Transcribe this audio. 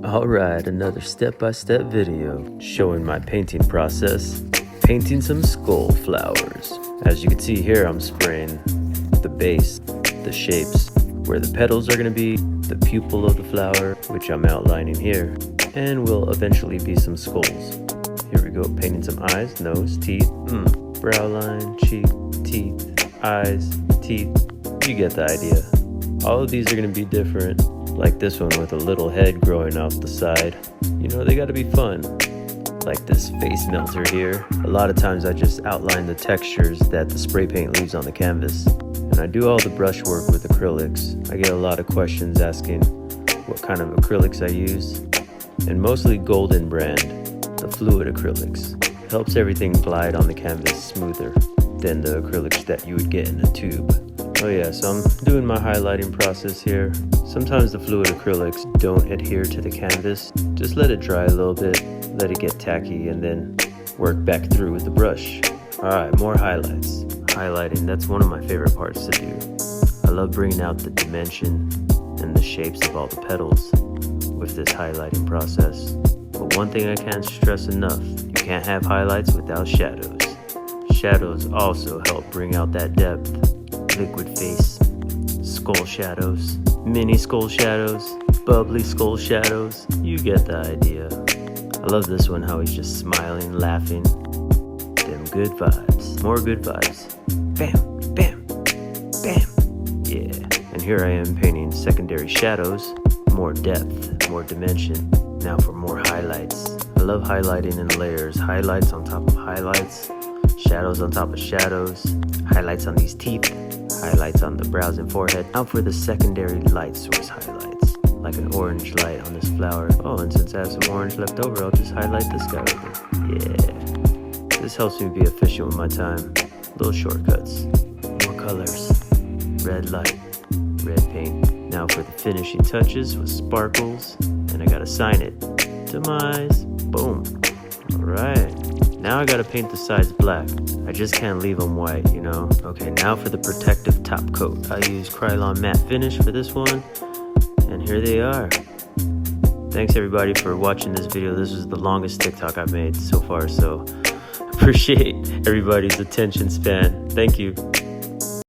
Alright, another step-by-step video showing my painting process. Painting some skull flowers. As you can see here, I'm spraying the base, the shapes, where the petals are going to be, the pupil of the flower, which I'm outlining here, and will eventually be some skulls. Here we go, painting some eyes, nose, teeth, brow line, cheek, teeth, eyes, teeth. You get the idea. All of these are going to be different. Like this one with a little head growing off the side. You know, they gotta be fun. Like this face melter here. A lot of times I just outline the textures that the spray paint leaves on the canvas. And I do all the brush work with acrylics. I get a lot of questions asking what kind of acrylics I use. And mostly Golden brand, the fluid acrylics. Helps everything glide on the canvas smoother than the acrylics that you would get in a tube. Oh yeah, so I'm doing my highlighting process here. Sometimes the fluid acrylics don't adhere to the canvas. Just let it dry a little bit, let it get tacky, and then work back through with the brush. Alright, more highlights. Highlighting, that's one of my favorite parts to do. I love bringing out the dimension and the shapes of all the petals with this highlighting process. But one thing I can't stress enough, you can't have highlights without shadows. Shadows also help bring out that depth. Liquid face, skull shadows, mini skull shadows, bubbly skull shadows. You get the idea. I love this one, how he's just smiling, laughing. Them good vibes. More good vibes. Bam, bam, bam. Yeah. And here I am painting secondary shadows. More depth, more dimension. Now for more highlights. I love highlighting in layers. Highlights on top of highlights. Shadows on top of shadows. Highlights on these teeth. Highlights on the brows and forehead. Now for the secondary light source highlights, like an orange light on this flower. Oh, and since I have some orange left over, I'll just highlight this guy with it. Yeah. This helps me be efficient with my time. Little shortcuts. More colors. Red light, red paint. Now for the finishing touches with sparkles, and I gotta sign it. Dmise. Boom. Alright. Now I gotta paint the sides black. I just can't leave them white, you know? Okay, now for the protective top coat. I use Krylon matte finish for this one. And here they are. Thanks everybody for watching this video. This was the longest TikTok I've made so far, so appreciate everybody's attention span. Thank you.